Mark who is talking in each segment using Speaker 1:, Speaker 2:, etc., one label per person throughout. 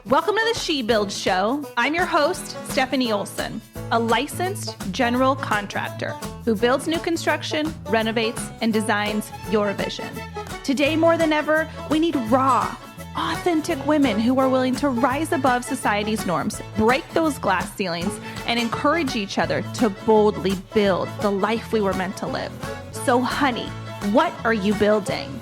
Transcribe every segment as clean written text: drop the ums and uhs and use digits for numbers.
Speaker 1: Welcome to the She Build Show. I'm your host, Stefanie Olson, a licensed general contractor who builds new construction, renovates, and designs your vision. Today, more than ever, we need raw, authentic women who are willing to rise above society's norms, break those glass ceilings, and encourage each other to boldly build the life we were meant to live. So, honey, what are you building?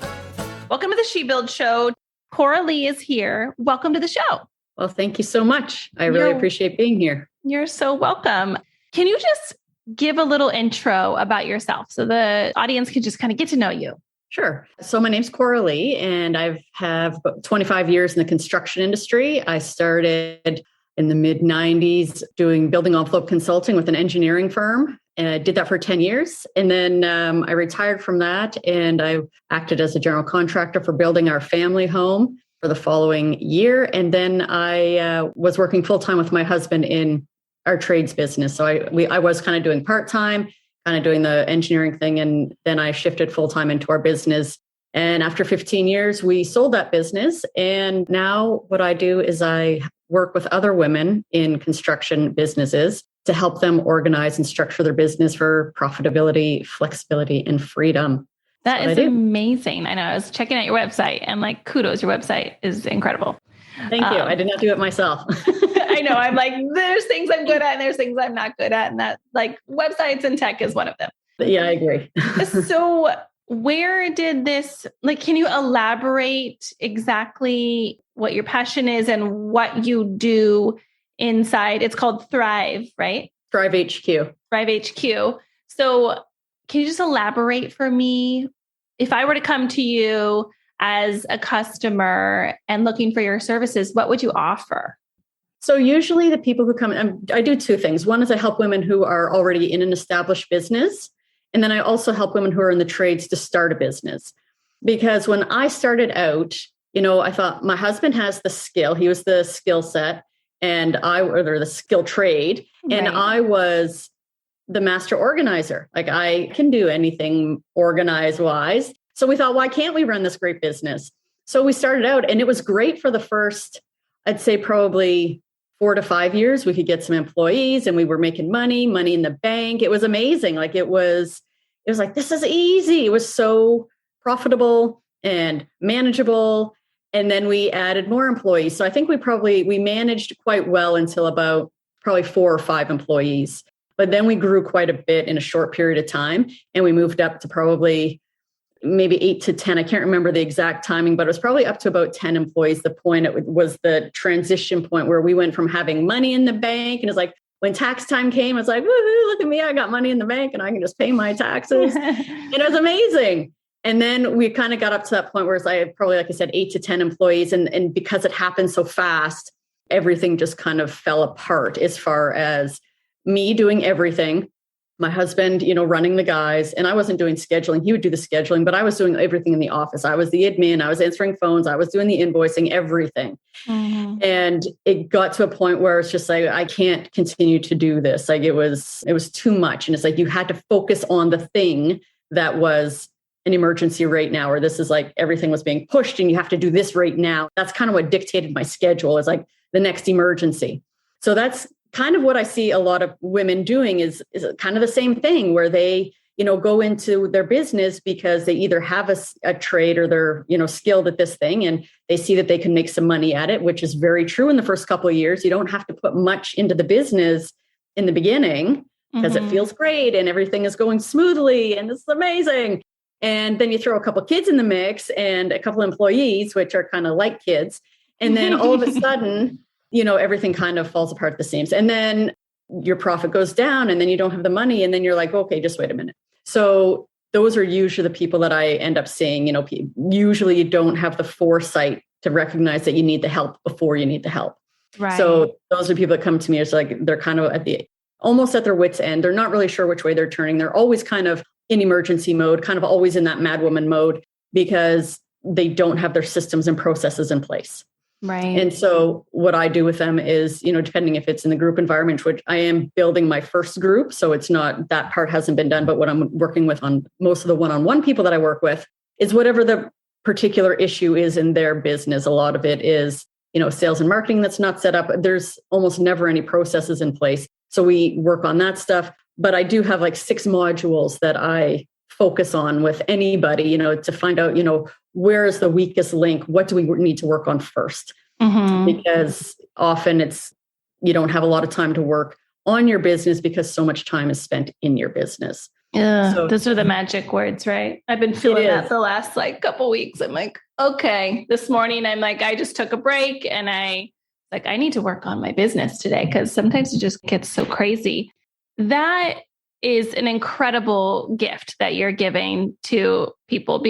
Speaker 1: Welcome to the She Build Show. Coralee is here. Welcome to the show.
Speaker 2: Well, thank you so much. I really appreciate being here.
Speaker 1: You're so welcome. Can you just give a little intro about yourself so the audience can just kind of get to know you?
Speaker 2: Sure. So my name's Coralee, and I have about 25 years in the construction industry. I started in the mid-90s doing building envelope consulting with an engineering firm. And I did that for 10 years. And then I retired from that, and I acted as a general contractor for building our family home for the following year. And then I was working full-time with my husband in our trades business. So I was kind of doing part-time, kind of doing the engineering thing. And then I shifted full-time into our business. And after 15 years, we sold that business. And now what I do is I work with other women in construction businesses to help them organize and structure their business for profitability, flexibility, and freedom.
Speaker 1: That is amazing. I know. I was checking out your website and kudos, your website is incredible.
Speaker 2: Thank you. I did not do it myself.
Speaker 1: I know. I'm there's things I'm good at and there's things I'm not good at. And that websites and tech is one of them.
Speaker 2: Yeah, I agree.
Speaker 1: So where did this, can you elaborate exactly what your passion is and what you do inside? It's called Thrive, right?
Speaker 2: Thrive HQ.
Speaker 1: Thrive HQ. So can you just elaborate for me? If I were to come to you as a customer and looking for your services, what would you offer?
Speaker 2: So usually the people who come, I do two things. One is I help women who are already in an established business. And then I also help women who are in the trades to start a business. Because when I started out, I thought my husband has the skill. He was the skill set or the skill trade. And
Speaker 1: Right.
Speaker 2: I was the master organizer. I can do anything organize wise. So we thought, why can't we run this great business? So we started out, and it was great for the first, I'd say probably 4 to 5 years. We could get some employees and we were making money in the bank. It was amazing. It was this is easy. It was so profitable and manageable. And then we added more employees. So I think we managed quite well until about probably 4 or 5 employees. But then we grew quite a bit in a short period of time. And we moved up to probably maybe 8 to 10. I can't remember the exact timing, but it was probably up to about 10 employees. The point, it was the transition point where we went from having money in the bank. And it's when tax time came, it's woohoo, look at me. I got money in the bank and I can just pay my taxes. And it was amazing. And then we kind of got up to that point where it's probably, like I said, 8 to 10 employees. And because it happened so fast, everything just kind of fell apart as far as me doing everything, my husband, running the guys, and I wasn't doing scheduling. He would do the scheduling, but I was doing everything in the office. I was the admin. I was answering phones. I was doing the invoicing, everything. Mm-hmm. And it got to a point where it's just I can't continue to do this. It was too much. And it's you had to focus on the thing that was an emergency right now, or this is everything was being pushed and you have to do this right now. That's kind of what dictated my schedule is the next emergency. So that's kind of what I see a lot of women doing is kind of the same thing where they, go into their business because they either have a trade or they're, skilled at this thing and they see that they can make some money at it, which is very true in the first couple of years. You don't have to put much into the business in the beginning because It feels great and everything is going smoothly and it's amazing. And then you throw a couple of kids in the mix and a couple of employees, which are kind of like kids. And then all of a sudden, everything kind of falls apart at the seams. And then your profit goes down and then you don't have the money. And then you're okay, just wait a minute. So those are usually the people that I end up seeing. Usually you don't have the foresight to recognize that you need the help before you need the help.
Speaker 1: Right.
Speaker 2: So those are people that come to me. It's they're kind of almost at their wits' end. They're not really sure which way they're turning. They're always kind of in emergency mode, kind of always in that mad woman mode because they don't have their systems and processes in place.
Speaker 1: Right.
Speaker 2: And so what I do with them is, depending if it's in the group environment, which I am building my first group. So it's not, that part hasn't been done, but what I'm working with on most of the one-on-one people that I work with is whatever the particular issue is in their business. A lot of it is sales and marketing that's not set up. There's almost never any processes in place. So we work on that stuff. But I do have like 6 modules that I focus on with anybody, to find out, where is the weakest link? What do we need to work on first? Because often you don't have a lot of time to work on your business because so much time is spent in your business.
Speaker 1: Yeah, so, those are the magic words, right? I've been feeling that the last couple weeks. I'm like, okay, this morning I'm like, I just took a break and I need to work on my business today because sometimes it just gets so crazy. That is an incredible gift that you're giving to people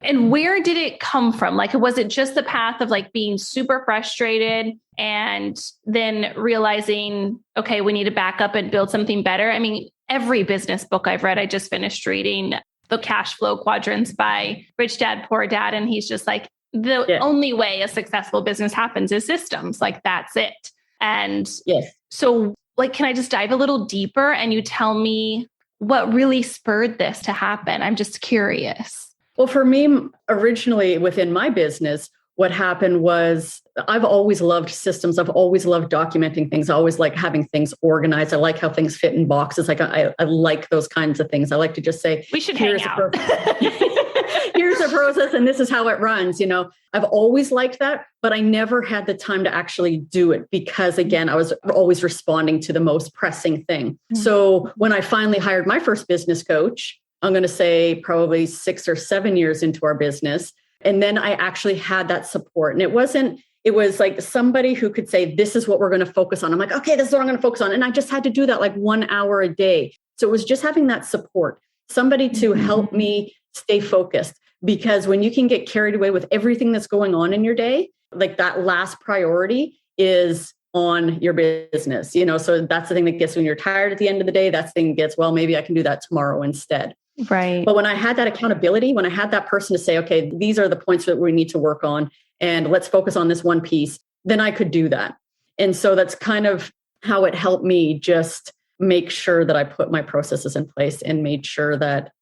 Speaker 1: and where did it come from? Was it just the path of being super frustrated and then realizing, okay, we need to back up and build something better? I mean, every business book I've read, I just finished reading The Cash Flow Quadrants by Rich Dad, Poor Dad. And he's just the only way a successful business happens is systems. That's it. And so can I just dive a little deeper and you tell me what really spurred this to happen? I'm just curious.
Speaker 2: Well, for me, originally within my business, what happened was I've always loved systems. I've always loved documenting things. I always like having things organized. I like how things fit in boxes. I like those kinds of things. I like to just say,
Speaker 1: we should hang out.
Speaker 2: Here's a process and this is how it runs. I've always liked that, but I never had the time to actually do it because, again, I was always responding to the most pressing thing. Mm-hmm. So when I finally hired my first business coach, I'm going to say probably 6 or 7 years into our business. And then I actually had that support. And it was like somebody who could say, this is what we're going to focus on. I'm like, okay, this is what I'm going to focus on. And I just had to do that 1 hour a day. So it was just having that support, somebody to help me stay focused. Because when you can get carried away with everything that's going on in your day, that last priority is on your business, so that's the thing that gets when you're tired at the end of the day, that's the thing that gets, well, maybe I can do that tomorrow instead.
Speaker 1: Right.
Speaker 2: But when I had that accountability, when I had that person to say, okay, these are the points that we need to work on and let's focus on this one piece, then I could do that. And so that's kind of how it helped me just make sure that I put my processes in place and made sure that,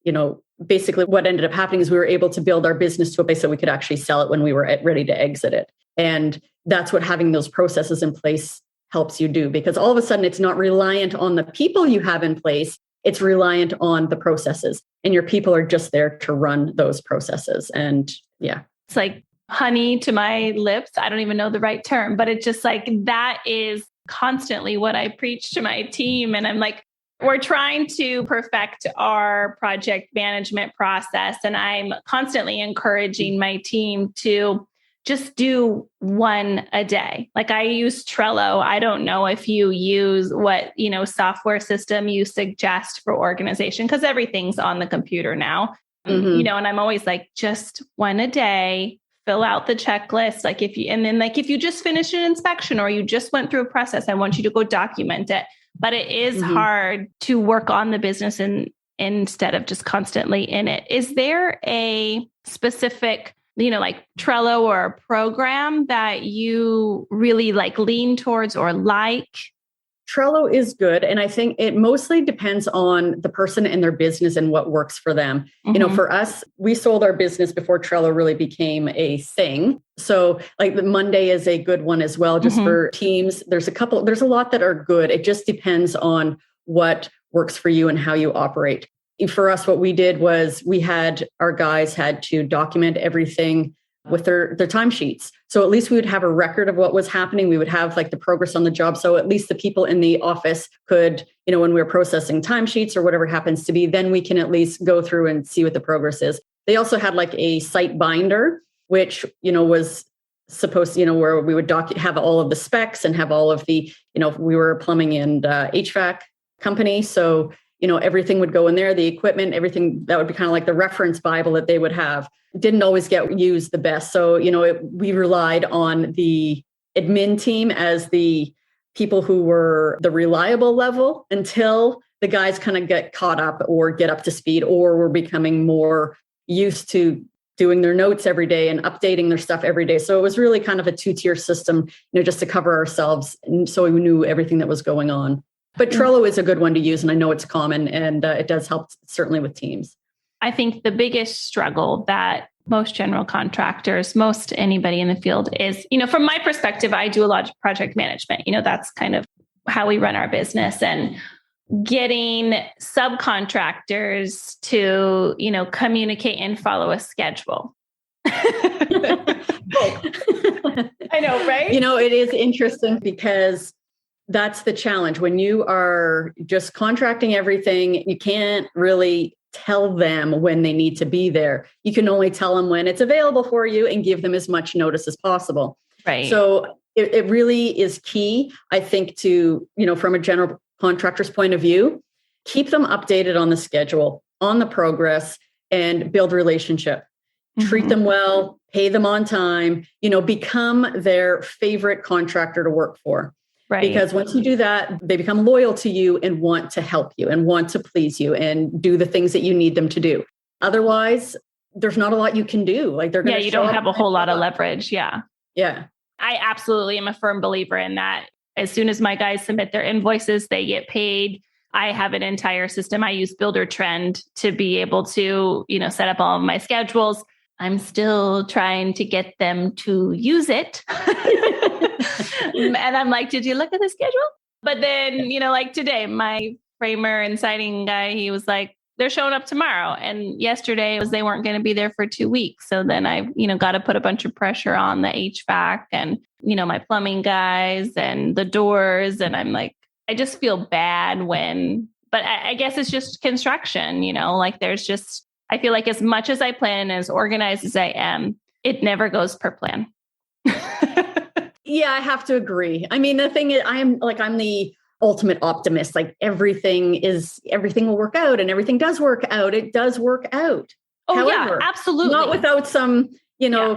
Speaker 2: basically what ended up happening is we were able to build our business to a place that we could actually sell it when we were ready to exit it. And that's what having those processes in place helps you do, because all of a sudden it's not reliant on the people you have in place. It's reliant on the processes, and your people are just there to run those processes. And
Speaker 1: it's like honey to my lips. I don't even know the right term, but it's just that is constantly what I preach to my team. And I'm we're trying to perfect our project management process. And I'm constantly encouraging my team to just do one a day. I use Trello. I don't know if you use what, software system you suggest for organization, because everything's on the computer now, and I'm always just one a day, fill out the checklist. If you just finished an inspection or you just went through a process, I want you to go document it. But it is hard to work on the business instead of just constantly in it. Is there a specific Trello or a program that you really lean towards or like?
Speaker 2: Trello is good. And I think it mostly depends on the person and their business and what works for them. For us, we sold our business before Trello really became a thing. So the Monday is a good one as well, just for teams. There's a lot that are good. It just depends on what works for you and how you operate. For us, what we did was our guys had to document everything with their timesheets. So at least we would have a record of what was happening. We would have the progress on the job. So at least the people in the office could, when we were processing timesheets or whatever happens to be, then we can at least go through and see what the progress is. They also had a site binder, which, was supposed to, where we would have all of the specs and have all of the, we were a plumbing and HVAC company. So, everything would go in there, the equipment, everything that would be kind of the reference Bible that they would have. Didn't always get used the best. So, we relied on the admin team as the people who were the reliable level until the guys kind of get caught up or get up to speed or were becoming more used to doing their notes every day and updating their stuff every day. So it was really kind of a 2-tier system, just to cover ourselves. And so we knew everything that was going on. But Trello is a good one to use. And I know it's common and it does help certainly with teams.
Speaker 1: I think the biggest struggle that most general contractors, most anybody in the field is, from my perspective, I do a lot of project management. That's kind of how we run our business, and getting subcontractors to, communicate and follow a schedule. I know, right?
Speaker 2: It is interesting because that's the challenge. When you are just contracting everything, you can't really tell them when they need to be there. You can only tell them when it's available for you and give them as much notice as possible.
Speaker 1: Right.
Speaker 2: So it really is key, I think, to, from a general contractor's point of view, keep them updated on the schedule, on the progress, and build relationship. Treat them well, pay them on time, become their favorite contractor to work for.
Speaker 1: Right.
Speaker 2: Because once you do that, they become loyal to you and want to help you and want to please you and do the things that you need them to do. Otherwise, there's not a lot you can do. Like, they're going to
Speaker 1: you don't have a whole lot of leverage. Yeah.
Speaker 2: Yeah.
Speaker 1: I absolutely am a firm believer in that. As soon as my guys submit their invoices, they get paid. I have an entire system. I use Builder Trend to be able to, set up all of my schedules. I'm still trying to get them to use it. And I'm like, did you look at the schedule? But then, like today, my framer and siding guy, he was like, they're showing up tomorrow. And yesterday they weren't going to be there for 2 weeks. So then I, got to put a bunch of pressure on the HVAC and, my plumbing guys and the doors. And I'm like, I just feel bad but I guess it's just construction, there's just, I feel like as much as I plan and as organized as I am, it never goes per plan.
Speaker 2: Yeah, I have to agree. I mean, the thing is, I'm the ultimate optimist. Like, everything will work out, and everything does work out. It does work out.
Speaker 1: Oh,
Speaker 2: however,
Speaker 1: yeah, absolutely.
Speaker 2: Not without some,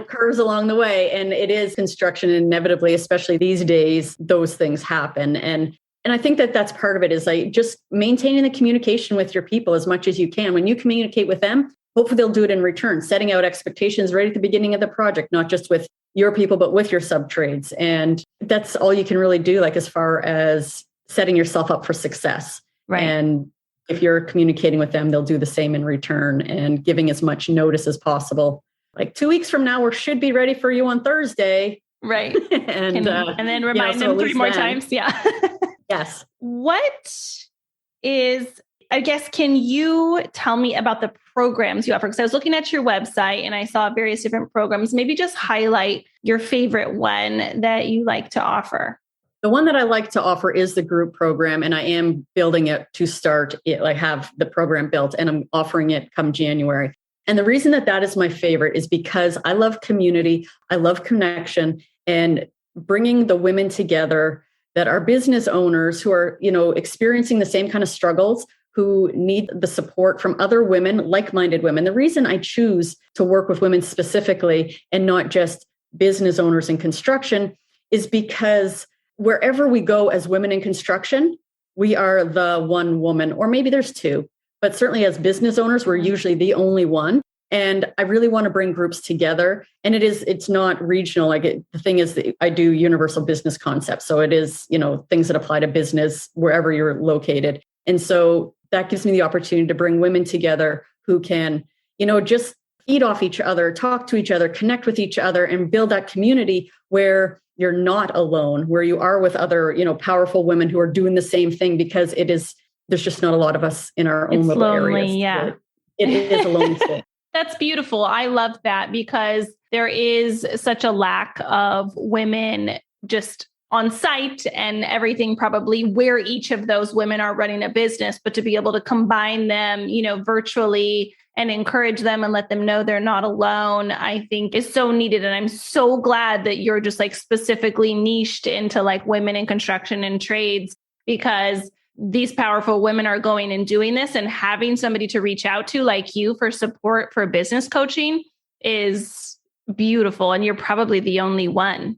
Speaker 2: curves along the way. And it is construction, inevitably, especially these days, those things happen. And I think that that's part of it, is like just maintaining the communication with your people as much as you can. When you communicate with them, hopefully they'll do it in return, setting out expectations right at the beginning of the project, not just with your people, but with your sub-trades. And that's all you can really do, like, as far as setting yourself up for success.
Speaker 1: Right.
Speaker 2: And if you're communicating with them, they'll do the same in return, and giving as much notice as possible. Like, 2 weeks from now, we should be ready for you on Thursday.
Speaker 1: Right.
Speaker 2: and
Speaker 1: then remind them 3 more times. Yeah.
Speaker 2: Yes.
Speaker 1: Can you tell me about the programs you offer? Because I was looking at your website and I saw various different programs. Maybe just highlight your favorite one that you like to offer.
Speaker 2: The one that I like to offer is the group program, and I am building it to start it. I have the program built, and I'm offering it come January. And the reason that is my favorite is because I love community. I love connection, and bringing the women together that are business owners who are, experiencing the same kind of struggles, who need the support from other women, like-minded women. The reason I choose to work with women specifically and not just business owners in construction is because wherever we go as women in construction, we are the one woman, or maybe there's two, but certainly as business owners, we're usually the only one. And I really want to bring groups together. And it's not regional. The thing is that I do universal business concepts. So it is, things that apply to business wherever you're located. And so that gives me the opportunity to bring women together who can, just feed off each other, talk to each other, connect with each other, and build that community where you're not alone, where you are with other, powerful women who are doing the same thing, because there's just not a lot of us in our own little areas.
Speaker 1: Yeah.
Speaker 2: It is a lonely space.
Speaker 1: That's beautiful. I love that, because there is such a lack of women just on site and everything, probably where each of those women are running a business, but to be able to combine them, virtually and encourage them and let them know they're not alone, I think is so needed. And I'm so glad that you're just specifically niched into women in construction and trades, because these powerful women are going and doing this, and having somebody to reach out to like you for support for business coaching is beautiful. And you're probably the only one.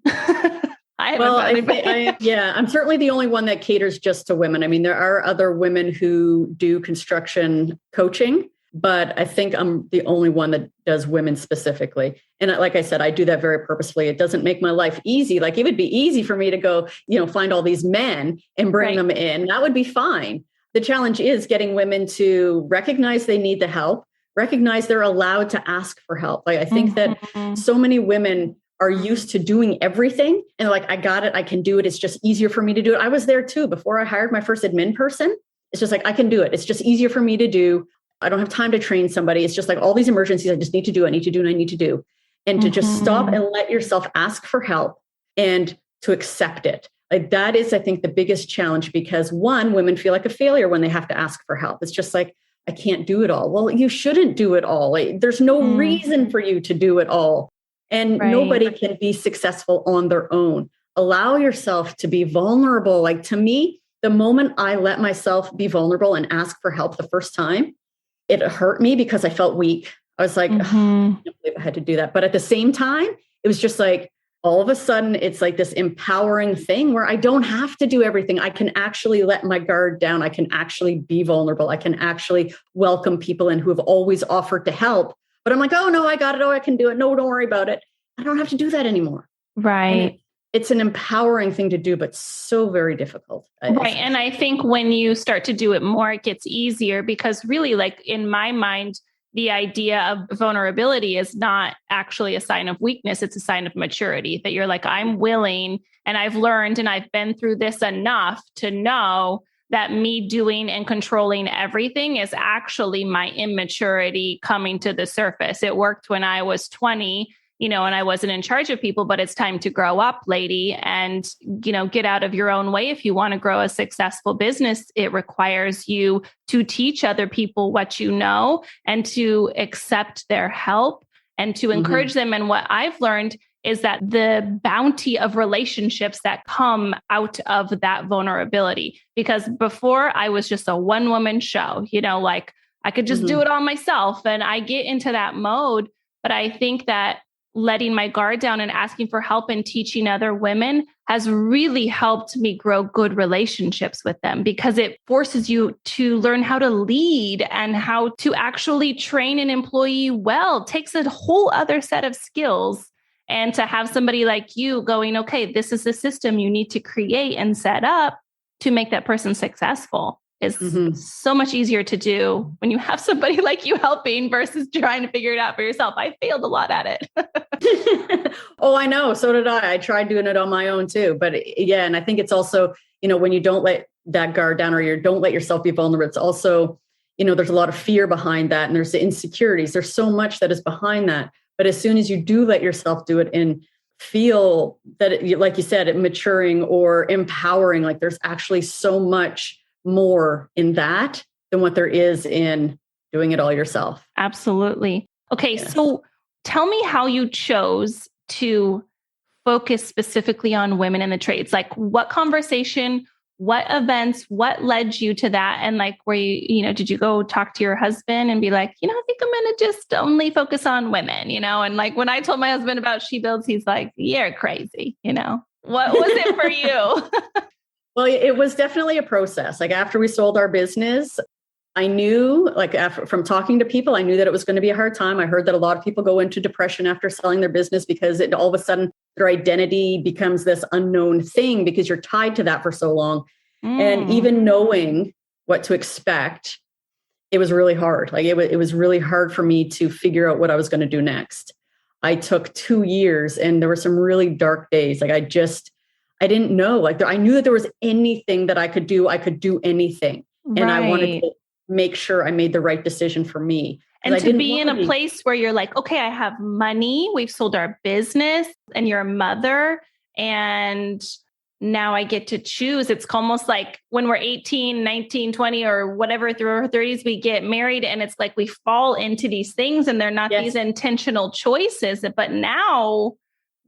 Speaker 1: I'm certainly the only one that caters just to women. I mean, there are other women who do construction coaching, but I think I'm the only one that does women specifically. And like I said, I do that very purposefully. It doesn't make my life easy. It would be easy for me to go, find all these men and bring them in. That would be fine. The challenge is getting women to recognize they need the help,
Speaker 2: recognize they're allowed to ask for help. Like, I think that so many women are used to doing everything and they're like, I got it. I can do it. It's just easier for me to do it. I was there too. Before I hired my first admin person, it's just like, I can do it. It's just easier for me to do. I don't have time to train somebody. It's just like all these emergencies I just need to do. I need to do, and I need to do. And to just stop and let yourself ask for help and to accept it. Like, that is, I think, the biggest challenge, because one, women feel like a failure when they have to ask for help. It's just like, I can't do it all. Well, you shouldn't do it all. Like, there's no reason for you to do it all. And nobody can be successful on their own. Allow yourself to be vulnerable. Like, to me, the moment I let myself be vulnerable and ask for help the first time, it hurt me because I felt weak. I was like, I can't believe I had to do that. But at the same time, it was just like, all of a sudden, it's like this empowering thing where I don't have to do everything. I can actually let my guard down. I can actually be vulnerable. I can actually welcome people in who have always offered to help. But I'm like, oh, no, I got it. Oh, I can do it. No, don't worry about it. I don't have to do that anymore.
Speaker 1: Right.
Speaker 2: It's an empowering thing to do, but so very difficult.
Speaker 1: Right. And I think when you start to do it more, it gets easier, because really, like, in my mind, the idea of vulnerability is not actually a sign of weakness. It's a sign of maturity, that you're like, I'm willing, and I've learned, and I've been through this enough to know that me doing and controlling everything is actually my immaturity coming to the surface. It worked when I was 20, and I wasn't in charge of people, but it's time to grow up, lady, and, get out of your own way. If you want to grow a successful business, it requires you to teach other people what you know and to accept their help and to encourage them. And what I've learned is that the bounty of relationships that come out of that vulnerability, because before I was just a one-woman show, like I could just do it all myself, and I get into that mode. But I think that letting my guard down and asking for help and teaching other women has really helped me grow good relationships with them, because it forces you to learn how to lead and how to actually train an employee well. It takes a whole other set of skills. And to have somebody like you going, okay, this is the system you need to create and set up to make that person successful is so much easier to do when you have somebody like you helping versus trying to figure it out for yourself. I failed a lot at it.
Speaker 2: Oh, I know. So did I. I tried doing it on my own too. But yeah, and I think it's also, when you don't let that guard down, or you don't let yourself be vulnerable, it's also, there's a lot of fear behind that. And there's the insecurities. There's so much that is behind that. But as soon as you do let yourself do it and feel that, like you said, it maturing or empowering, like there's actually so much more in that than what there is in doing it all yourself.
Speaker 1: Absolutely. Okay. Yes. So tell me how you chose to focus specifically on women in the trades. Like, what conversation, what events, what led you to that? And like, were you, did you go talk to your husband and be like, I think I'm going to just only focus on women, and like when I told my husband about She Builds, he's like, you're crazy. What was it for you?
Speaker 2: Well, it was definitely a process. Like, after we sold our business, I knew, like, from talking to people, I knew that it was going to be a hard time. I heard that a lot of people go into depression after selling their business because all of a sudden their identity becomes this unknown thing because you're tied to that for so long. And even knowing what to expect, it was really hard. Like, it was really hard for me to figure out what I was going to do next. I took 2 years, and there were some really dark days. Like, I didn't know. Like, I knew that there was anything that I could do. I could do anything.
Speaker 1: Right.
Speaker 2: And I wanted to make sure I made the right decision for me.
Speaker 1: And to be in a place where you're like, okay, I have money. We've sold our business, and you're a mother, and now I get to choose. It's almost like when we're 18, 19, 20, or whatever, through our 30s, we get married, and it's like we fall into these things, and they're not these intentional choices. But now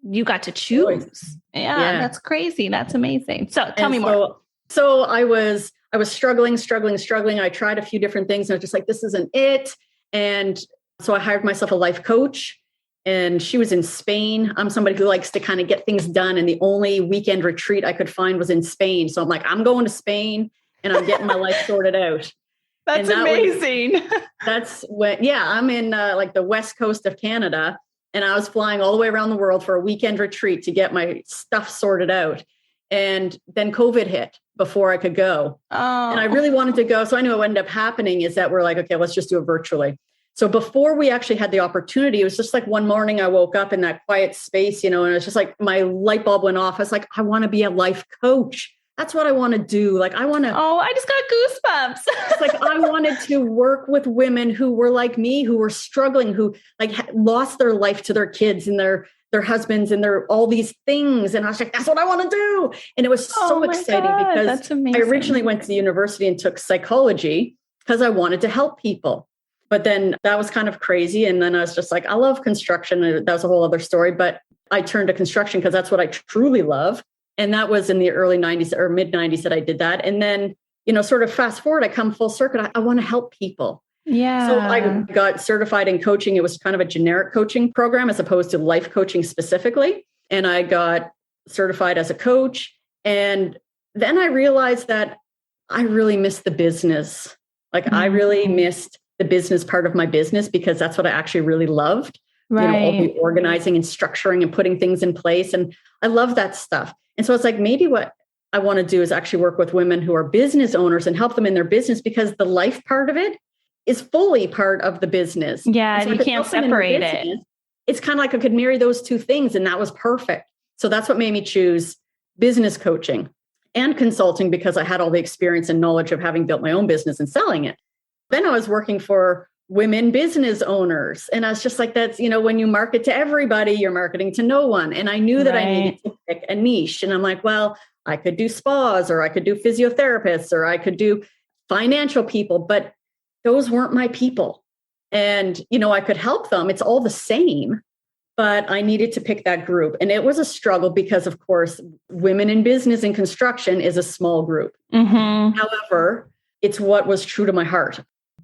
Speaker 1: you got to choose. Yeah, that's crazy. That's amazing. So tell me more.
Speaker 2: So I was struggling. I tried a few different things, and I was just like, this isn't it. And so I hired myself a life coach, and she was in Spain. I'm somebody who likes to kind of get things done. And the only weekend retreat I could find was in Spain. So I'm like, I'm going to Spain and I'm getting my life sorted out.
Speaker 1: That's amazing.
Speaker 2: That's when, I'm in like the West Coast of Canada. And I was flying all the way around the world for a weekend retreat to get my stuff sorted out. And then COVID hit before I could go. Oh. And I really wanted to go. So I knew what ended up happening is that we're like, okay, let's just do it virtually. So before we actually had the opportunity, it was just like one morning I woke up in that quiet space, and it's just like my light bulb went off. I was like, I want to be a life coach. That's what I want to do. Like, I want to.
Speaker 1: Oh, I just got goosebumps.
Speaker 2: It's like I wanted to work with women who were like me, who were struggling, who like lost their life to their kids and their husbands and their all these things. And I was like, that's what I want to do. And it was so exciting because
Speaker 1: that's amazing.
Speaker 2: I originally went to the university and took psychology because I wanted to help people. But then that was kind of crazy. And then I was just like, I love construction. That was a whole other story. But I turned to construction because that's what I truly love. And that was in the early 90s or mid 90s that I did that. And then, sort of fast forward, I come full circuit. I want to help people.
Speaker 1: Yeah.
Speaker 2: So I got certified in coaching. It was kind of a generic coaching program as opposed to life coaching specifically. And I got certified as a coach. And then I realized that I really missed the business. Like I really missed the business part of my business because that's what I actually really loved.
Speaker 1: Right.
Speaker 2: All the organizing and structuring and putting things in place. And I love that stuff. And so it's like, maybe what I want to do is actually work with women who are business owners and help them in their business because the life part of it is fully part of the business.
Speaker 1: Yeah,
Speaker 2: so
Speaker 1: you can't separate it.
Speaker 2: It's kind of like I could marry those two things and that was perfect. So that's what made me choose business coaching and consulting because I had all the experience and knowledge of having built my own business and selling it. Then I was working for women business owners. And I was just like, that's, when you market to everybody, you're marketing to no one. And I knew that I needed to pick a niche. And I'm like, well, I could do spas or I could do physiotherapists or I could do financial people, but those weren't my people. And, I could help them. It's all the same, but I needed to pick that group. And it was a struggle because, of course, women in business and construction is a small group.
Speaker 1: Mm-hmm.
Speaker 2: However, it's what was true to my heart.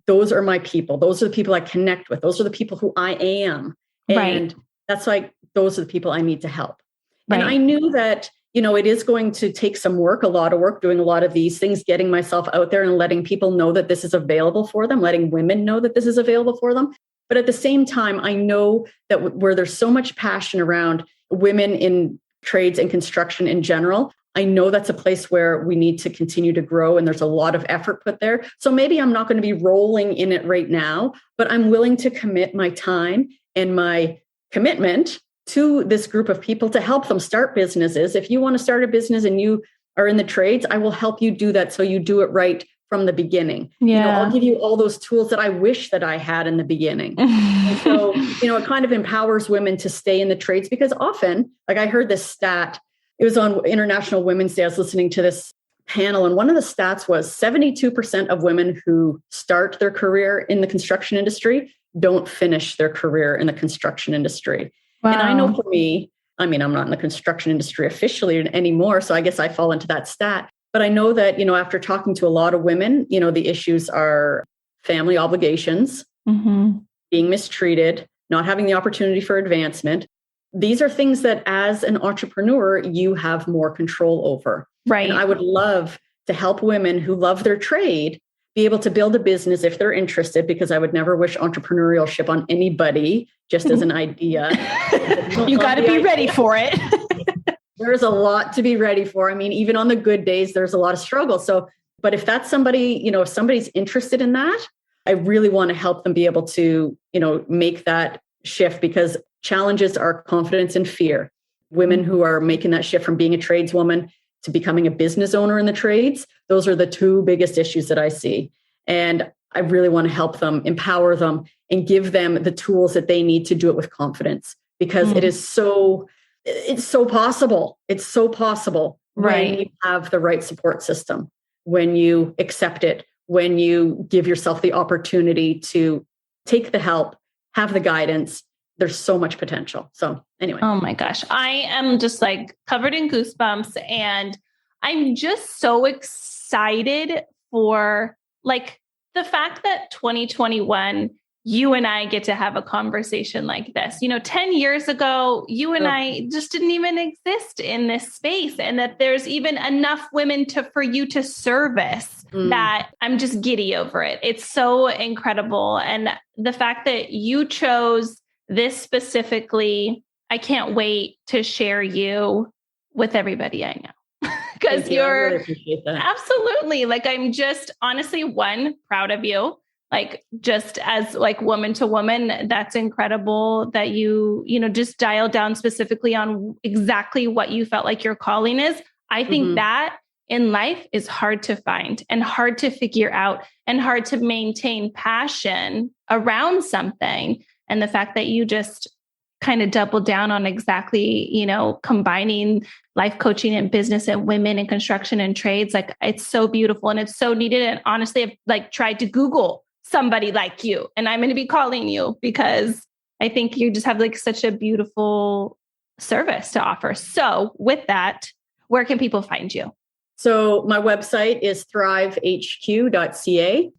Speaker 2: Those are my people. Those are the people I connect with. Those are the people who I am. And that's like, those are the people I need to help. Right. And I knew that, it is going to take some work, a lot of work, doing a lot of these things, getting myself out there and letting people know that this is available for them, letting women know that this is available for them. But at the same time, I know that where there's so much passion around women in trades and construction in general, I know that's a place where we need to continue to grow and there's a lot of effort put there. So maybe I'm not going to be rolling in it right now, but I'm willing to commit my time and my commitment to this group of people to help them start businesses. If you want to start a business and you are in the trades, I will help you do that so you do it right from the beginning.
Speaker 1: Yeah.
Speaker 2: I'll give you all those tools that I wish that I had in the beginning. And so, it kind of empowers women to stay in the trades because often, like I heard this stat, it was on International Women's Day. I was listening to this panel, and one of the stats was 72% of women who start their career in the construction industry don't finish their career in the construction industry. Wow. And I know for me, I'm not in the construction industry officially anymore, so I guess I fall into that stat. But I know that, after talking to a lot of women, the issues are family obligations, being mistreated, not having the opportunity for advancement. These are things that as an entrepreneur, you have more control over.
Speaker 1: Right.
Speaker 2: And I would love to help women who love their trade be able to build a business if they're interested, because I would never wish entrepreneurship on anybody, just as an idea.
Speaker 1: You got to be ready for it.
Speaker 2: There's a lot to be ready for. Even on the good days, there's a lot of struggle. So, but if that's somebody, if somebody's interested in that, I really want to help them be able to, make that shift, because challenges are confidence and fear. Women who are making that shift from being a tradeswoman to becoming a business owner in the trades, those are the two biggest issues that I see. And I really want to help them, empower them, and give them the tools that they need to do it with confidence, because it's so possible. It's so possible when you have the right support system, when you accept it, when you give yourself the opportunity to take the help, have the guidance. There's so much potential. So anyway.
Speaker 1: Oh my gosh. I am just like covered in goosebumps, and I'm just so excited for like the fact that 2021, you and I get to have a conversation like this. 10 years ago, you and I just didn't even exist in this space, and that there's even enough women for you to service that I'm just giddy over it. It's so incredible. And the fact that you chose this specifically, I can't wait to share you with everybody I know. Because you're
Speaker 2: I really appreciate that.
Speaker 1: Absolutely. Like, I'm just honestly, one, proud of you. Like just as like woman to woman, that's incredible that you just dialed down specifically on exactly what you felt like your calling is. I think that in life is hard to find and hard to figure out and hard to maintain passion around something. And the fact that you just kind of doubled down on exactly, combining life coaching and business and women and construction and trades, like it's so beautiful and it's so needed. And honestly, I've like tried to Google somebody like you, and I'm going to be calling you because I think you just have like such a beautiful service to offer. So with that, where can people find you?
Speaker 2: So my website is thrivehq.ca.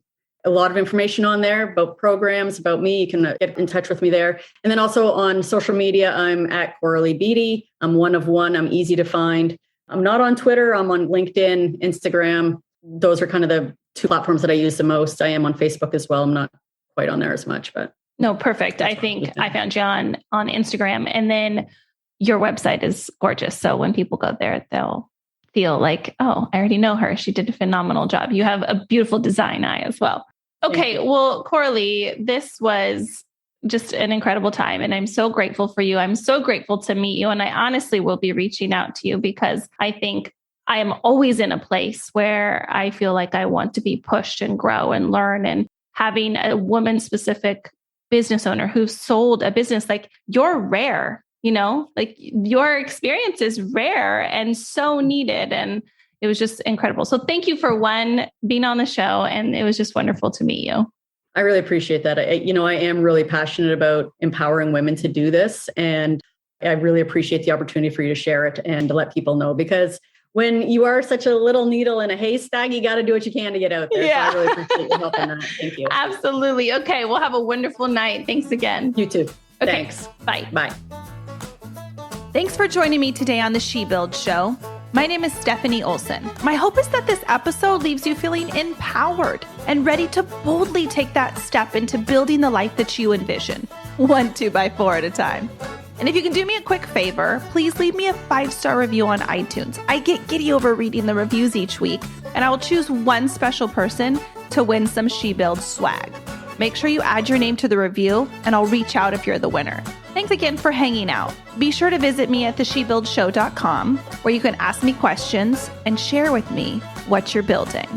Speaker 2: A lot of information on there about programs, about me. You can get in touch with me there. And then also on social media, I'm at Coralee Beatty. I'm one of one. I'm easy to find. I'm not on Twitter. I'm on LinkedIn, Instagram. Those are kind of the two platforms that I use the most. I am on Facebook as well. I'm not quite on there as much, but. No,
Speaker 1: perfect. I think I found you on Instagram, and then your website is gorgeous. So when people go there, they'll feel like, oh, I already know her. She did a phenomenal job. You have a beautiful design eye as well. Okay. Well, Coralee, this was just an incredible time. And I'm so grateful for you. I'm so grateful to meet you. And I honestly will be reaching out to you because I think I am always in a place where I feel like I want to be pushed and grow and learn. And having a woman specific business owner who's sold a business, like you're rare. Like your experience is rare and so needed. And it was just incredible. So thank you for being on the show. And it was just wonderful to meet you.
Speaker 2: I really appreciate that. I am really passionate about empowering women to do this. And I really appreciate the opportunity for you to share it and to let people know, because when you are such a little needle in a haystack, you got to do what you can to get out there. Yeah. So I really appreciate your help in that. Thank you.
Speaker 1: Absolutely. Okay. We'll have a wonderful night. Thanks again.
Speaker 2: You too.
Speaker 1: Okay.
Speaker 2: Thanks.
Speaker 1: Bye.
Speaker 2: Bye.
Speaker 1: Thanks for joining me today on the She Build Show. My name is Stefanie Olson. My hope is that this episode leaves you feeling empowered and ready to boldly take that step into building the life that you envision, 1 2x4 at a time. And if you can do me a quick favor, please leave me a 5-star review on iTunes. I get giddy over reading the reviews each week, and I will choose one special person to win some She Build swag. Make sure you add your name to the review, and I'll reach out if you're the winner. Thanks again for hanging out. Be sure to visit me at theshebuildshow.com, where you can ask me questions and share with me what you're building.